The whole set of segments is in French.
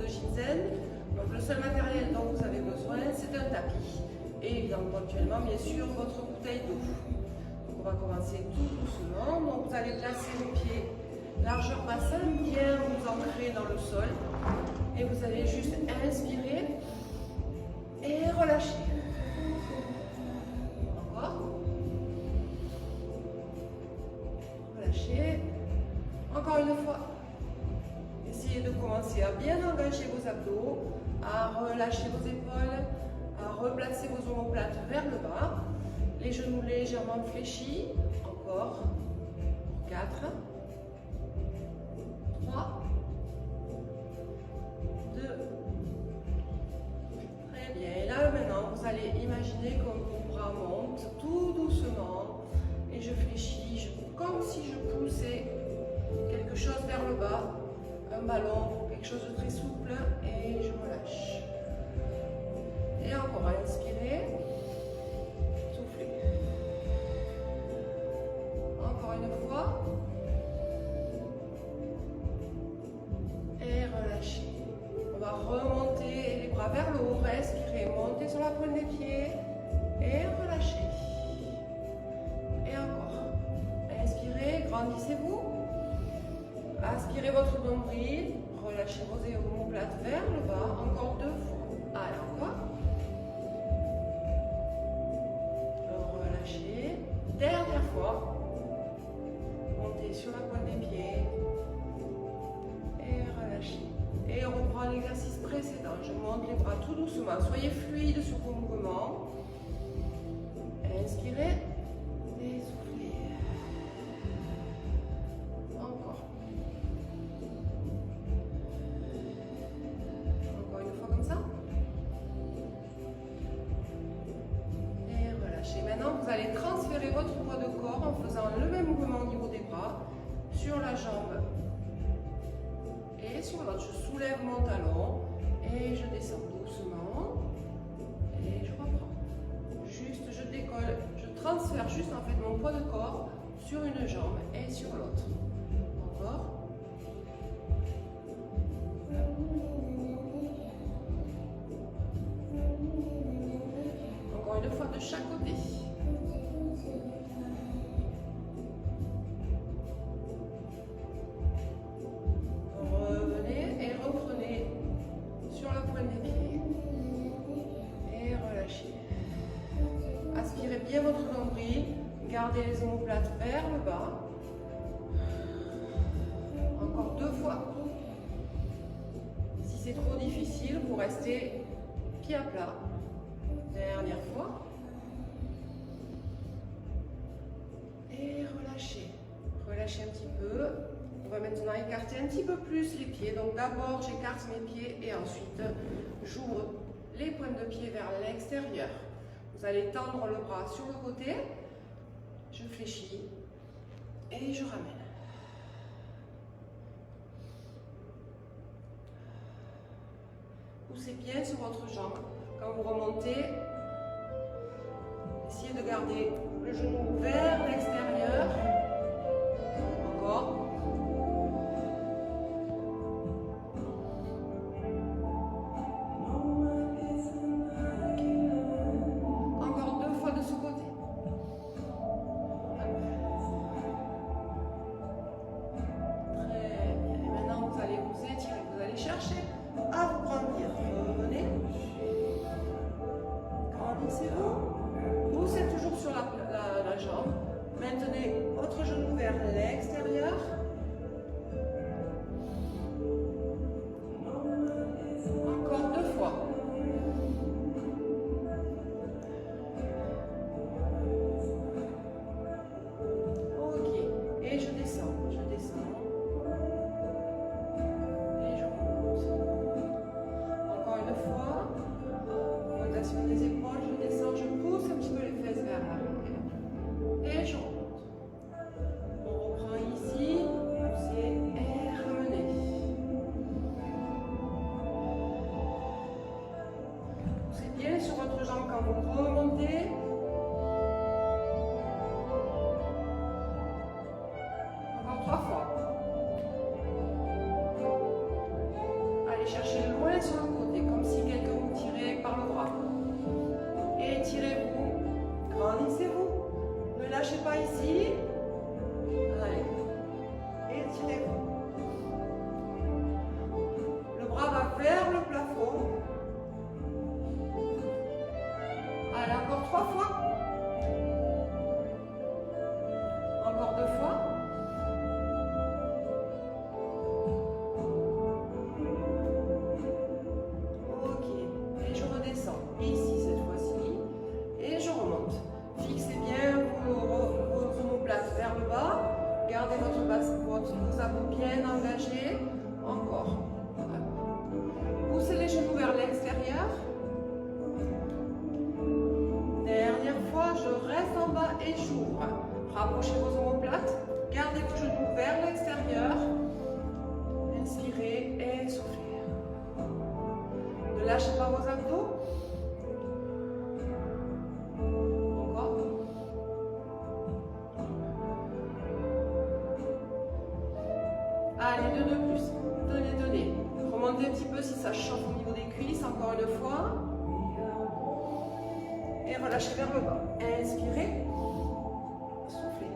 de ginseng. Donc le seul matériel dont vous avez besoin, c'est un tapis. Et éventuellement, bien sûr, votre bouteille d'eau. Donc on va commencer tout doucement. Donc vous allez placer vos pieds largeur bassin, bien vous ancrer dans le sol. Et vous allez juste inspirer et relâcher. Encore. Relâchez. Encore une fois. Essayez de commencer à bien engager vos abdos, à relâcher vos épaules, à replacer vos omoplates vers le bas. Les genoux légèrement fléchis. Encore. 4. 3. 2. Très bien. Et là, maintenant, vous allez imaginer que vos bras montent tout doucement. Et je fléchis, comme si je poussais quelque chose vers le bas. Un ballon, quelque chose de très souple. Et je relâche. Et encore, inspirez. Soufflez. Encore une fois. Et relâchez. On va remonter les bras vers le haut. Respirez. Montez sur la pointe des pieds. Et relâchez. Et encore. Inspirez. Grandissez-vous. Aspirez votre nombril. Relâchez vos omoplates vers le bas. Encore 2 fois. Allez, encore. Relâchez. Dernière fois. Montez sur la pointe des pieds. Et relâchez. Et on reprend l'exercice précédent. Je monte les bras tout doucement. Soyez fluide sur vos mouvements. Inspirez. Et soufflez. Encore. Encore une fois comme ça. Et relâchez. Maintenant, vous allez transférer votre poids de corps en faisant le même mouvement au niveau des bras sur la jambe et sur l'autre. Je soulève mon talon et je descends doucement et je reprends. Juste, je décolle, je transfère juste en fait mon poids de corps sur une jambe et sur l'autre. Encore. Encore une fois de chaque côté. Revenez et reprenez sur la pointe des pieds. Et relâchez. Aspirez bien votre nombril. Gardez les omoplates vers le bas. Encore 2 fois. Si c'est trop difficile, vous restez pied à plat. Dernière fois. Et relâchez. Relâchez un petit peu. On va maintenant écarter un petit peu plus les pieds. Donc d'abord, j'écarte mes pieds et ensuite, j'ouvre les pointes de pied vers l'extérieur. Vous allez tendre le bras sur le côté. Je fléchis et je ramène. Poussez bien sur votre jambe. Quand vous remontez, essayez de garder le genou vers l'extérieur. Encore. Encore 2 fois de ce côté. Très bien. Et maintenant, vous allez vous étirer. Vous allez chercher à vous grandir. Revenez. Grandissez-vous. Poussez toujours sur la jambe. Maintenez votre genou vers l'extérieur. Encore 2 fois. Ok. Et je descends. Je descends. Et je remonte. Encore une fois. Rotation des épaules. Je descends. Je pousse un petit peu les fesses vers l'arrière. Et je remonte. On reprend ici. Poussez et ramenez. Poussez bien sur votre jambe quand vous remontez. Encore 3 fois. Allez chercher le vers le plafond. Allez, encore 3 fois. Encore 2 fois. Ok. Et je redescends. Ici cette fois-ci. Et je remonte. Fixez bien vos omoplates vers le bas. Gardez vos abdos bien engagés. Encore. Poussez les genoux vers l'extérieur. Dernière fois, je reste en bas et j'ouvre. Rapprochez vos omoplates. Gardez vos genoux vers l'extérieur. Inspirez et soufflez. Ne lâchez pas vos abdos. Encore. Allez, deux de plus. Tenez, tenez. Remontez un petit peu si ça chauffe au niveau des cuisses. Encore une fois. Et relâchez vers le bas. Inspirez. Soufflez.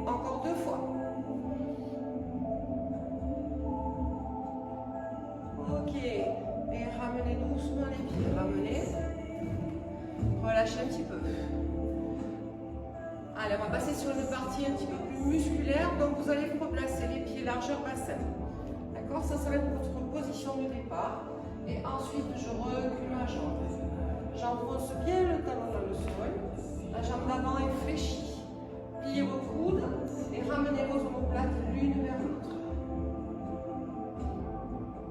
Encore 2 fois. Ok. Et ramenez doucement les pieds. Ramenez. Relâchez un petit peu. Allez, on va passer sur une partie un petit peu plus musculaire. Donc, vous allez replacer les pieds largeur bassin. D'accord? Ça va être votre position de départ. Et ensuite, je recule ma jambe. J'enfonce bien le talon dans le sol. La jambe d'avant est fléchie. Pliez vos coudes et ramenez vos omoplates l'une vers l'autre.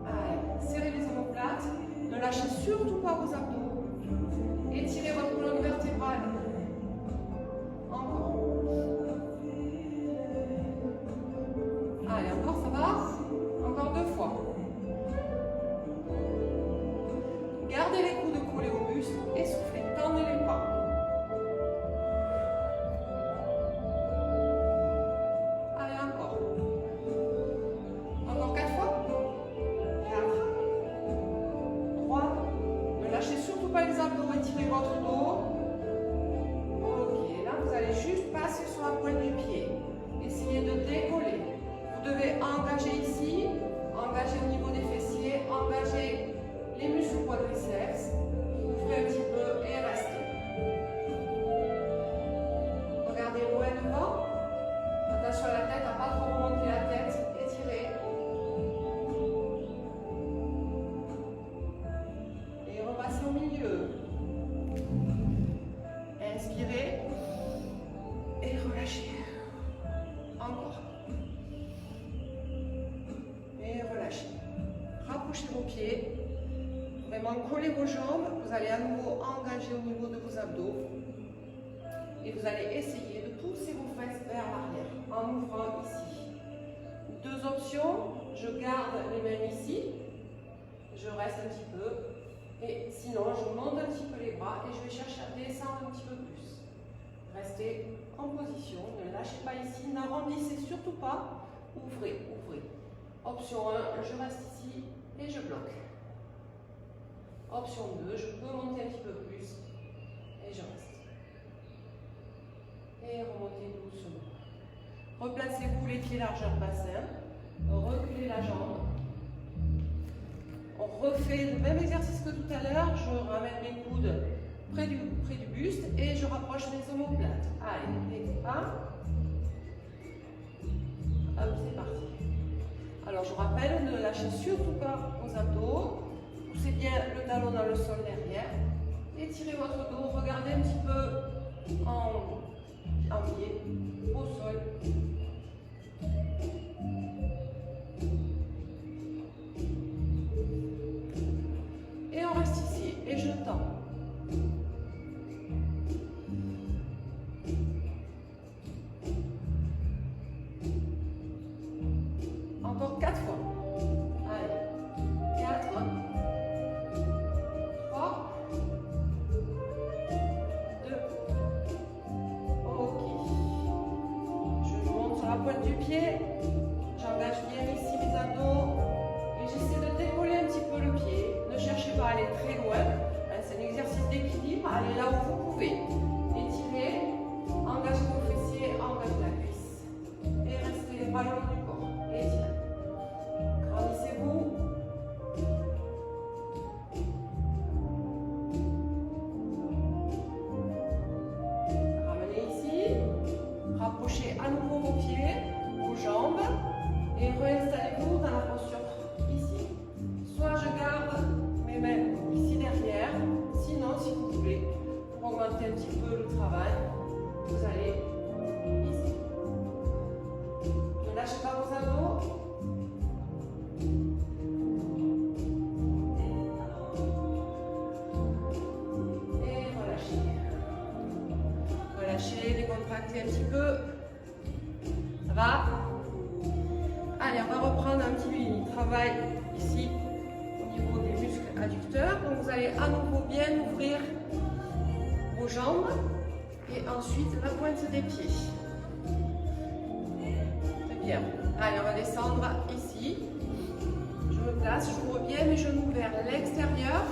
Allez, serrez les omoplates. Ne lâchez surtout pas vos abdos. Étirez votre colonne vertébrale. Encore. Allez, encore, ça va? Encore 2 fois. Gardez les coudes collés au buste et soufflez, tendez les bras. Allez, encore. Encore 4 fois. 4. 3. Ne lâchez surtout pas les abdos, étirez votre dos. Ok, là vous allez juste passer sur la pointe du pied. Essayez de décoller. Vous devez engager ici, engager au niveau des fessiers, engager les muscles quadriceps, ouvrez un petit peu et restez. Regardez loin devant. Attention à la tête, à pas trop remonter la tête. Étirez. Et repassez au milieu. Inspirez. Et relâchez. Encore. Et relâchez. Rapprochez vos pieds. Vraiment collez vos jambes, vous allez à nouveau engager au niveau de vos abdos et vous allez essayer de pousser vos fesses vers l'arrière en ouvrant ici. 2 options, je garde les mains ici, je reste un petit peu et sinon je monte un petit peu les bras et je vais chercher à descendre un petit peu plus. Restez en position, ne lâchez pas ici, n'arrondissez surtout pas, ouvrez, ouvrez. Option 1, je reste ici et je bloque. Option 2, je peux monter un petit peu plus et je reste. Et remontez doucement. Replacez-vous les pieds largeur bassin. Reculez la jambe. On refait le même exercice que tout à l'heure. Je ramène mes coudes près du buste et je rapproche mes omoplates. Allez, les 1. Hop, c'est parti. Alors je rappelle, ne lâchez surtout pas vos abdos. Poussez bien le talon dans le sol derrière. Étirez votre dos, regardez un petit peu en pied, au sol. Et on reste ici, et je tends. Encore 4 fois. Allez, 4. 3, 2, ok. Je monte Et réinstallez-vous dans la posture ici. Soit je garde mes mains ici derrière, sinon si vous voulez, pour augmenter un petit peu le travail, vous allez ici. Ne lâchez pas vos abdos. Et relâchez. Relâchez, décontractez un petit peu. Ça va? Allez, on va reprendre un petit travail ici au niveau des muscles adducteurs. Donc vous allez à nouveau bien ouvrir vos jambes et ensuite la pointe des pieds. Très bien. Allez, on va descendre ici. Je me place, j'ouvre bien mes genoux vers l'extérieur.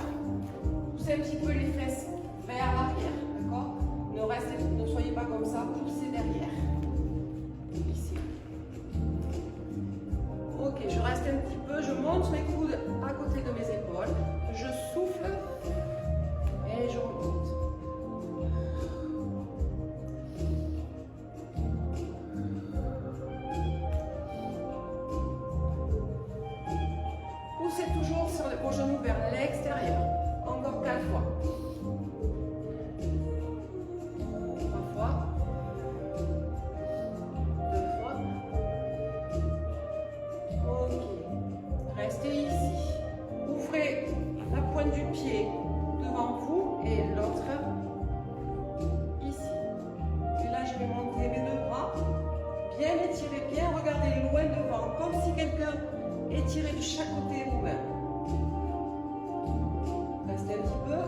Poussez un petit peu les fesses vers l'arrière, d'accord? Ne soyez pas comme ça, poussez derrière. Ici. Ok, je reste un petit peu, je monte mes coudes à côté de mes épaules, je souffle et je remonte. Poussez toujours sur vos genoux vers l'extérieur. Encore 4 fois. 3 fois. 2 fois. Ok. Restez ici. Ouvrez la pointe du pied devant vous et l'autre ici. Et là, je vais monter mes deux bras. Bien étirer, bien regarder loin devant, comme si quelqu'un étirait de chaque côté vous-même. Restez un petit peu.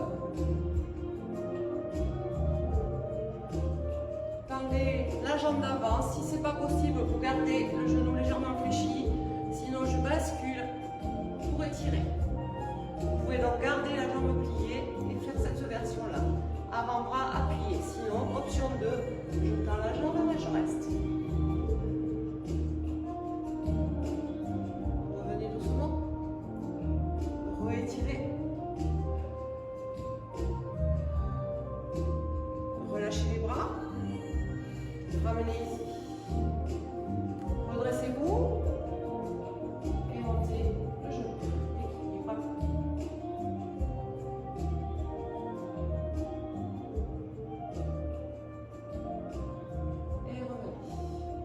Tendez la jambe d'avant. Si ce n'est pas possible, vous gardez le genou légèrement fléchi. Sinon, je bascule pour étirer. Vous pouvez donc garder la jambe pliée et faire cette version-là. Avant-bras appuyé. Sinon, option 2, je tends la jambe et je reste. Revenez doucement. Rétirez. Relâchez les bras. Ramenez ici. Redressez-vous. Et montez le genou. Équilibre. Et revenez.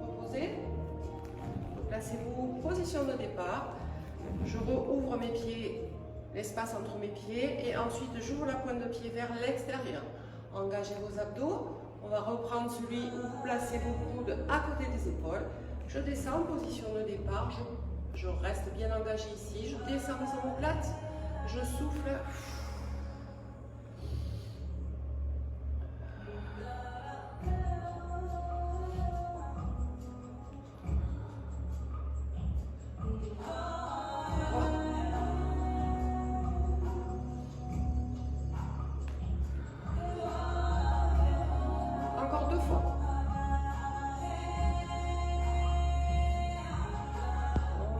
Reposez. Placez-vous. Position de départ. Je rouvre mes pieds, l'espace entre mes pieds, et ensuite j'ouvre la pointe de pied vers l'extérieur. Engagez vos abdos. On va reprendre celui où vous placez vos coudes à côté des épaules. Je descends, position de départ. Je reste bien engagé ici. Je descends mes omoplates. Je souffle. Encore 2 fois.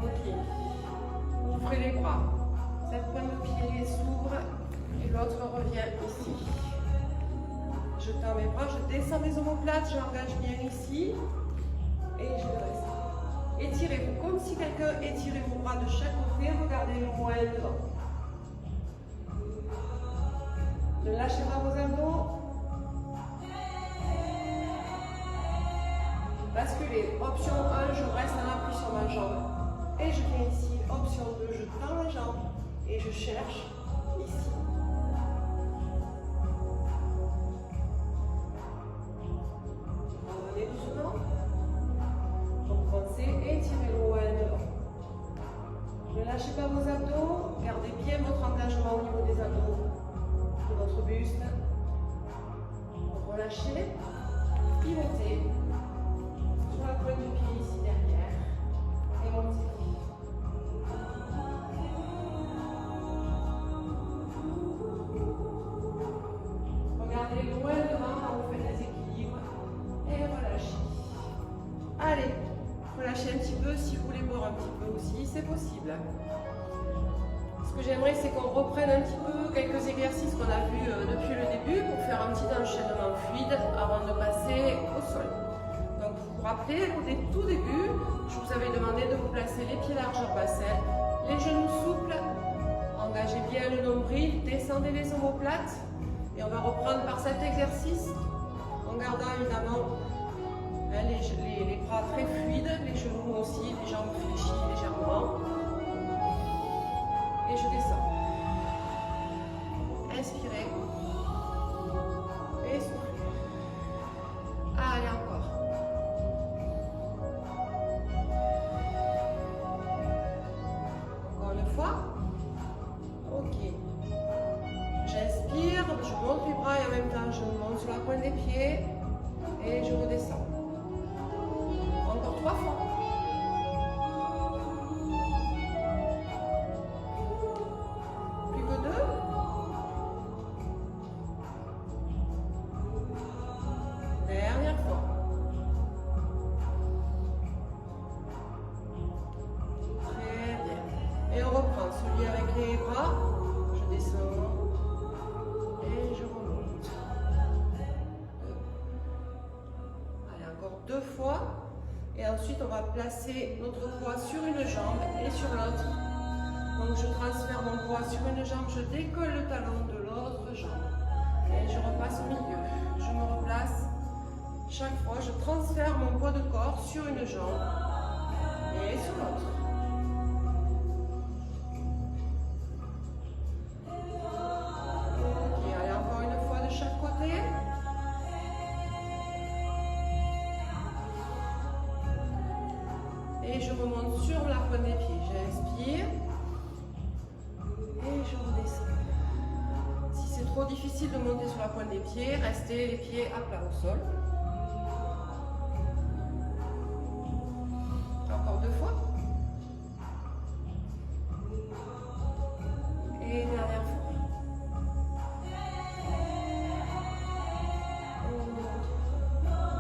Ok. Ouvrez les bras. Cette pointe de pied s'ouvre et l'autre revient ici. Je tends mes bras, je descends mes omoplates, j'engage bien ici et je reste. Étirez-vous comme si quelqu'un étirait vos bras de chaque côté, regardez loin devant. Ne lâchez pas vos abdos. Basculez. Option 1, je reste en appui sur ma jambe. Et je viens ici. Option 2, je tends la jambe et je cherche ici. Revenez doucement. Repensez, étirez loin devant. Ne lâchez pas vos abdos. Gardez bien votre engagement au niveau des abdos de votre buste. Relâchez. Pivotez. Sur la pointe du pied ici derrière. Et montez. Regardez loin devant quand vous faites des équilibres. Et relâchez. Allez, relâchez un petit peu. Si vous voulez boire un petit peu aussi, c'est possible. Ce que j'aimerais, c'est qu'on reprenne un petit peu quelques exercices qu'on a vus depuis le début pour faire un petit enchaînement fluide avant de passer au sol. Donc, vous vous rappelez, au tout début, je vous avais demandé de vous placer les pieds largeur bassin, les genoux souples. Engagez bien le nombril, descendez les omoplates. Et on va reprendre par cet exercice en gardant évidemment les bras très fluides, les genoux aussi, les jambes fléchies légèrement. Et je descends. Inspirez. Et soufflez. Allez, encore. Encore une fois. Ok. J'inspire, je monte les bras et en même temps je monte sur la pointe des pieds et je redescends. Encore 3 fois. Plus que 2. Dernière fois. Très bien. Et on reprend celui avec les bras. Je descends. Et je remonte. Allez, encore 2 fois. Et ensuite, on va placer notre poids sur une jambe et sur l'autre. Donc, je transfère mon poids sur une jambe, je décolle le talon de l'autre jambe. Et je repasse au milieu. Je me replace. Chaque fois, je transfère mon poids de corps sur une jambe et sur l'autre. Et je remonte sur la pointe des pieds. J'inspire. Et je redescends. Si c'est trop difficile de monter sur la pointe des pieds, restez les pieds à plat au sol. Encore 2 fois. Et dernière fois.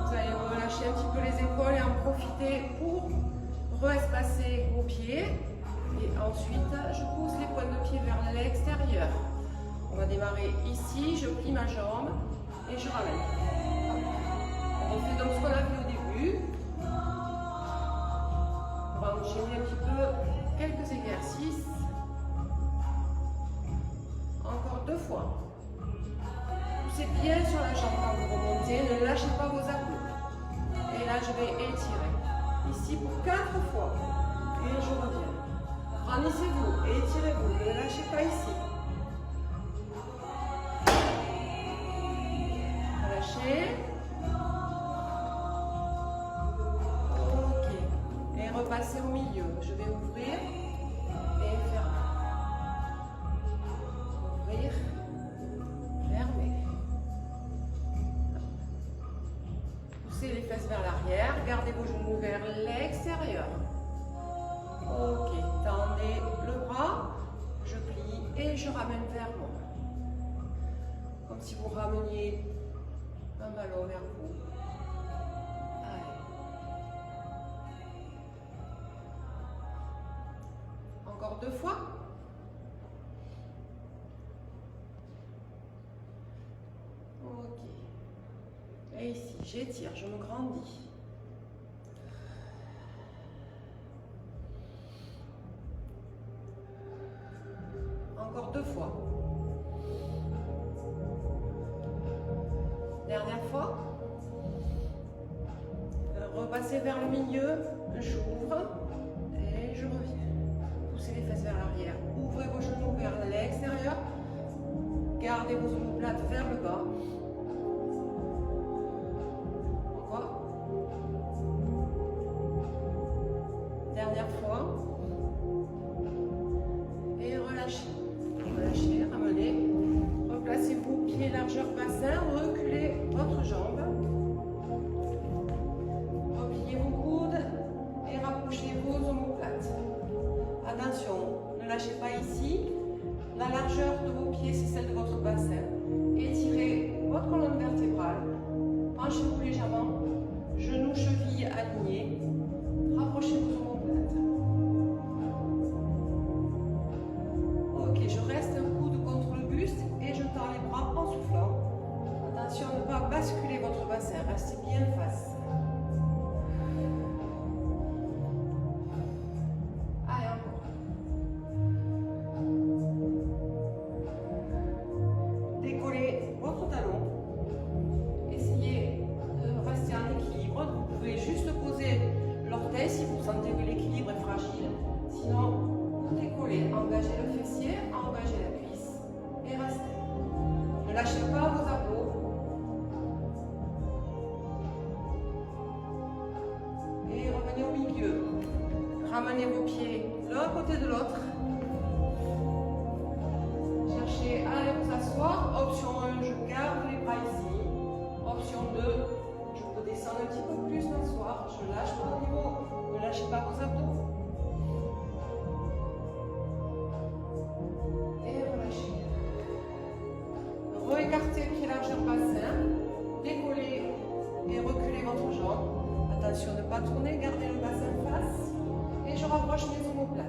Vous allez relâcher un petit peu les épaules et en profiter pour re-espacer vos pieds. Et ensuite, je pousse les pointes de pied vers l'extérieur. On va démarrer ici, je plie ma jambe et je ramène. On fait donc ce qu'on a fait au début. On va enchaîner un petit peu quelques exercices. Encore 2 fois. Poussez bien sur la jambe quand vous remontez, ne lâchez pas vos abdos. Et là, je vais étirer. Ici pour 4 fois. Et je reviens. Ralentissez-vous et étirez-vous. Ne lâchez pas ici. Relâchez. Ok. Et repassez au milieu. Je vais ouvrir et fermer. Ouvrir. Fermer. Poussez les fesses vers l'arrière. Gardez vos genoux vers l'extérieur. Ok, tendez le bras, je plie et je ramène vers moi. Comme si vous rameniez un ballon vers vous. Allez. Encore 2 fois. Ok. Et ici, j'étire, je me grandis. Encore 2 fois. Dernière fois. Repassez vers le milieu, j'ouvre et je reviens. Poussez les fesses vers l'arrière. Ouvrez vos genoux vers l'extérieur. Gardez vos omoplates vers le bas. Encore. Dernière fois. Et relâchez. Relâchez, ramenez. Replacez-vous, pied largeur bassin, reculez votre jambe. Repliez vos coudes et rapprochez vos omoplates. Attention, ne lâchez pas ici. La largeur de vos pieds, c'est celle de votre bassin. Étirez votre colonne vertébrale. Penchez-vous légèrement. Genoux, chevilles alignés. Rapprochez vos omoplates. Ok, je reste un coude contre le buste et je tends les bras en soufflant. Attention à ne pas basculer votre bassin. Restez bien face. pieds l'un côté de l'autre. Cherchez à aller vous asseoir. Option 1, je garde les bras ici. Option 2, je peux descendre un petit peu plus, m'asseoir. Je lâche mon niveau. Ne lâchez pas vos abdos. Et relâchez. Réécartez pied largeur bassin. Décollez et reculez votre jambe. Attention de ne pas tourner, gardez le bassin face. Et je rapproche mes omoplates.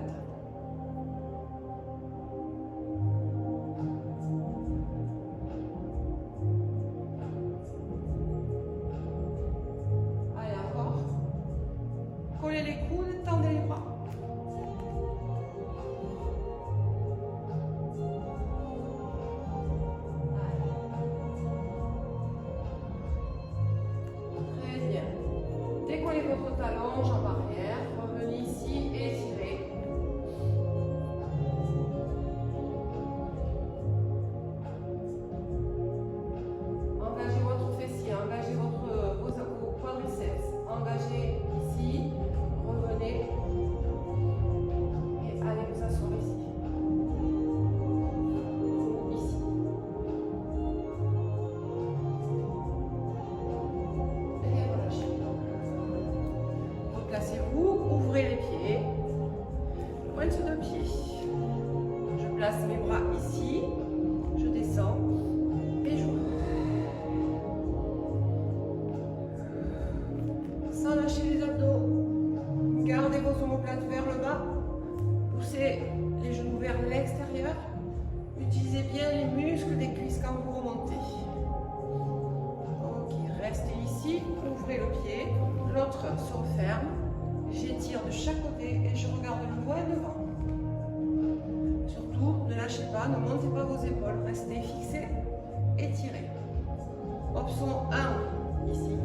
Allez, encore. Collez les coudes, tendez les bras. Très bien. Décollez votre talon, jambe arrière. Revenez ici et étirez. Engagez votre fessier, engagez vos quadriceps. Engagez ici. Revenez. Et allez vous asseoir ici. Ici. Et relâchez. Replacez-vous, ouvrez les pieds, pointe de pied. Je place mes bras ici, je descends et j'ouvre. Sans lâcher les abdos, gardez vos omoplates vers le bas, poussez les genoux vers l'extérieur, utilisez bien les muscles des cuisses quand vous remontez. Ok, restez ici, ouvrez le pied, l'autre se referme. J'étire de chaque côté et je regarde loin devant. Surtout, ne lâchez pas, ne montez pas vos épaules, restez fixés, étirez. Option 1, ici.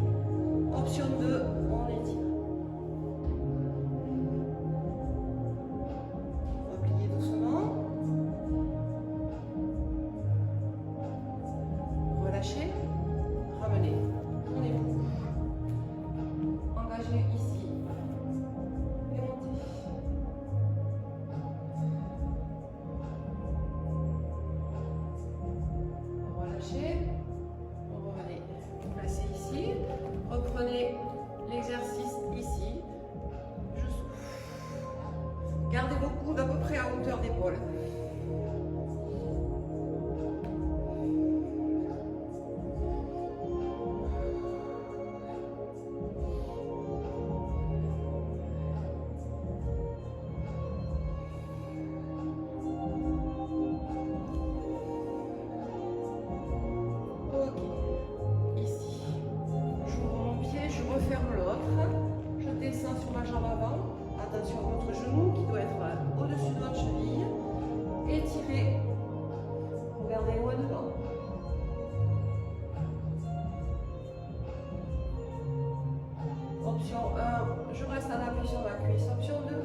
Option 2, on étire. Repliez doucement. Relâchez, ramenez. Tournez-vous. Engagez ici. Et montez. Relâchez. Revenez. Placez ici. Reprenez l'exercice ici. Je souffle. Gardez vos coudes à peu près à hauteur d'épaule. Ferme l'autre, je descends sur ma jambe avant, attention à votre genou qui doit être au-dessus de votre cheville, étirez, regardez loin devant. Option 1, je reste en appui sur ma cuisse. Option 2,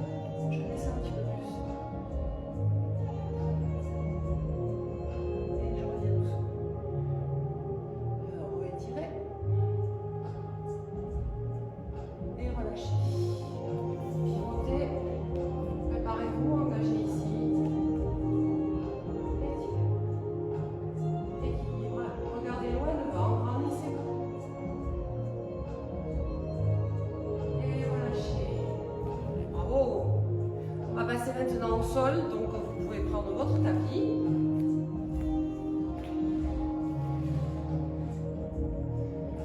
je descends un petit peu plus. Et je reviens doucement. Étirez. Et relâchez. Pivotez. Préparez-vous, engagez ici. Étirez. Équilibre. Regardez loin devant, grandissez-vous. Et relâchez. Bravo. On va passer maintenant au sol, donc vous pouvez prendre votre tapis.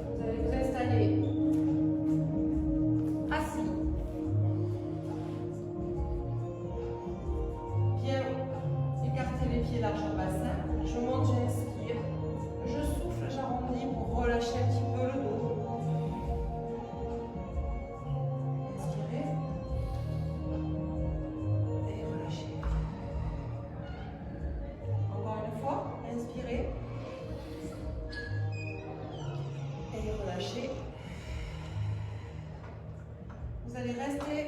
Vous allez vous installer assis. Bien écartez les pieds largeur bassin. Je monte, j'inspire. Je souffle, j'arrondis pour relâcher un petit peu le dos. Inspirez. Et relâchez. Encore une fois, inspirez. Et relâchez. Vous allez rester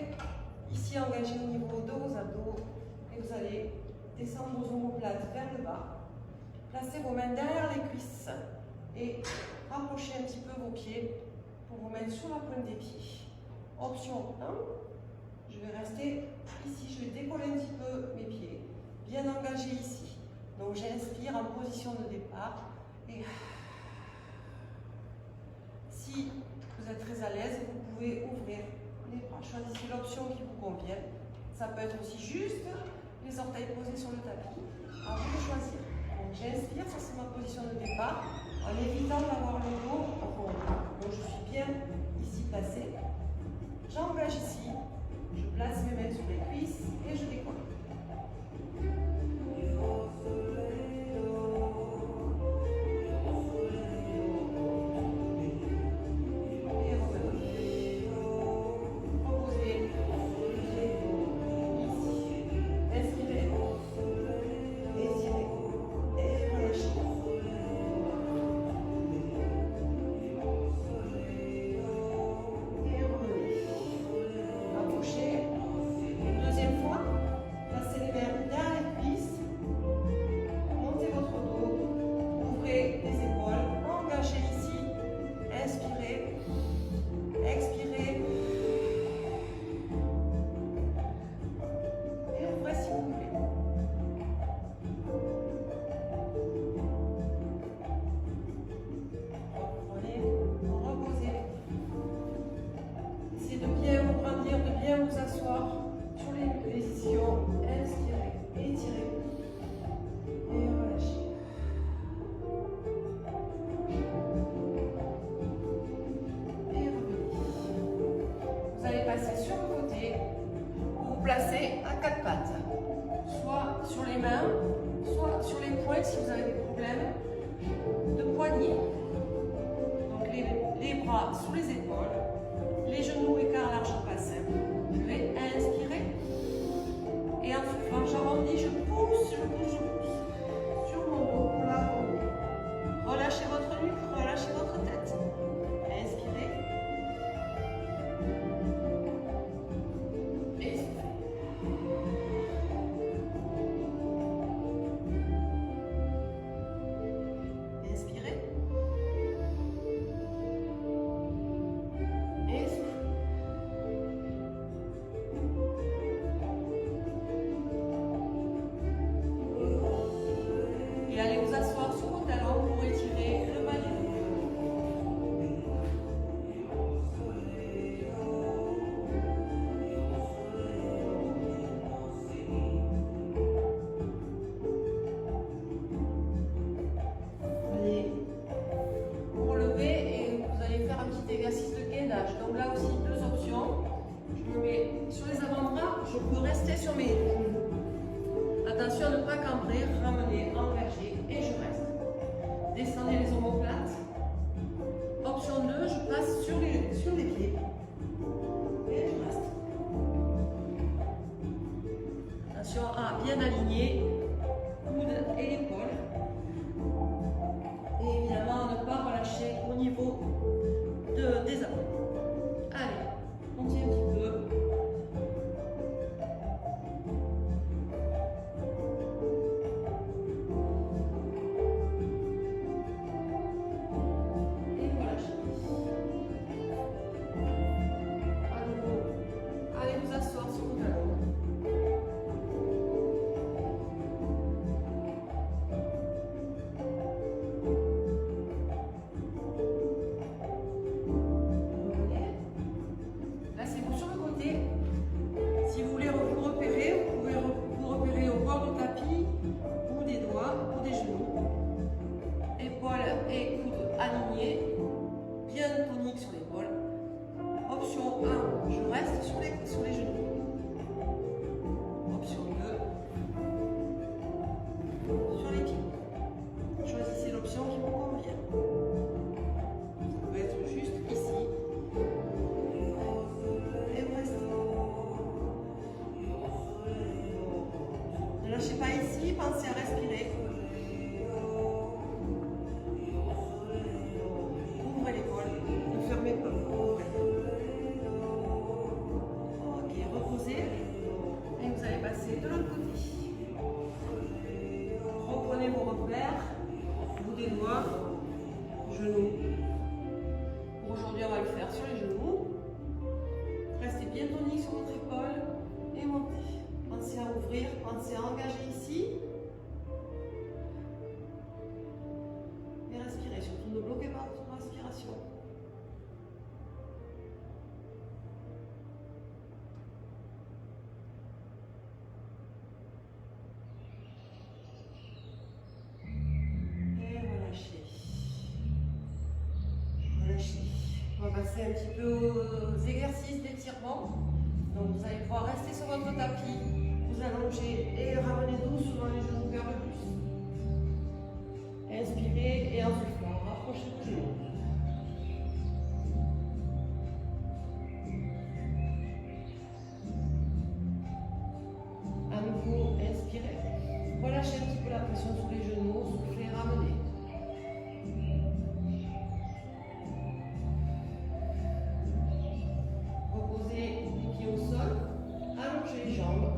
ici engagé au niveau de vos abdos et vous allez descendre vos omoplates vers le bas. Placez vos mains derrière les cuisses et rapprochez un petit peu vos pieds pour vous mettre sur la pointe des pieds. Option 1, Je vais rester ici, je vais décoller un petit peu mes pieds, bien engagé ici. Donc j'inspire en position de départ et si vous êtes très à l'aise, vous pouvez ouvrir les bras. Choisissez l'option qui vous convient. Ça peut être aussi juste les orteils posés sur le tapis. À vous de choisir. Donc j'inspire, ça c'est ma position de départ, en évitant d'avoir le dos rond. Donc je suis bien ici placée. J'engage ici, je place mes mains sur les cuisses et je décolle. Vous asseoir sur les positions, inspirez, étirez et relâchez. Et revenez. Vous allez passer sur le côté, vous vous placez à quatre pattes, soit sur les mains, soit sur les poings si vous avez des problèmes de poignets. Donc les bras sous les épaules, les genoux écart large au bassin. Je vais inspirer et en soufflant, j'arrondis, je pousse sur mon dos pour l'arrondir. Relâchez votre nuque, relâchez votre tête. Inspirez. Et soufflez. Inspirez. Et soufflez. Et allez vous asseoir sur vos talons pour étirer le bas du dos. Allez vous relever et vous allez faire un petit exercice de gainage. Donc là aussi, deux options. Je me mets sur les avant-bras, je peux rester sur mes genoux. Attention à ne pas cambrer, ramener, enverger et je reste. Descendez les omoplates. Option 2, je passe sur les pieds. Et je reste. Attention à bien aligner coude et épaule. Et évidemment à ne pas relâcher au niveau des abdos. Allez, on tient un petit peu. Sur les genoux. Option 2. Sur les pieds. Choisissez l'option qui vous convient. Ça peut être juste ici. Et vous restez. Ne lâchez pas ici, pensez à respirer. Ouvrez l'épaule, ne fermez pas. Et vous allez passer de l'autre côté. Reprenez vos repères, bout des doigts, genoux. Pour aujourd'hui, on va le faire sur les genoux. Restez bien tonique sur votre épaule. ouvrir, pensez à engager ici. Et respirez, surtout ne bloquez pas votre respiration. Et relâchez. Relâchez. On va passer un petit peu aux exercices d'étirement. Donc vous allez pouvoir rester sur votre tapis, vous allonger et ramener doucement les genoux vers le buste. Inspirez et en soufflant, rapprochez vos genoux. À nouveau, inspirez. Relâchez un petit peu la pression sous les genoux, soufflez, ramenez. Reposez les pieds au sol, allongez les jambes.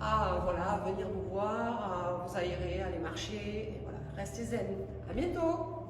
à voilà, venir nous voir, à vous aérer, aller marcher. Et voilà, restez zen. À bientôt!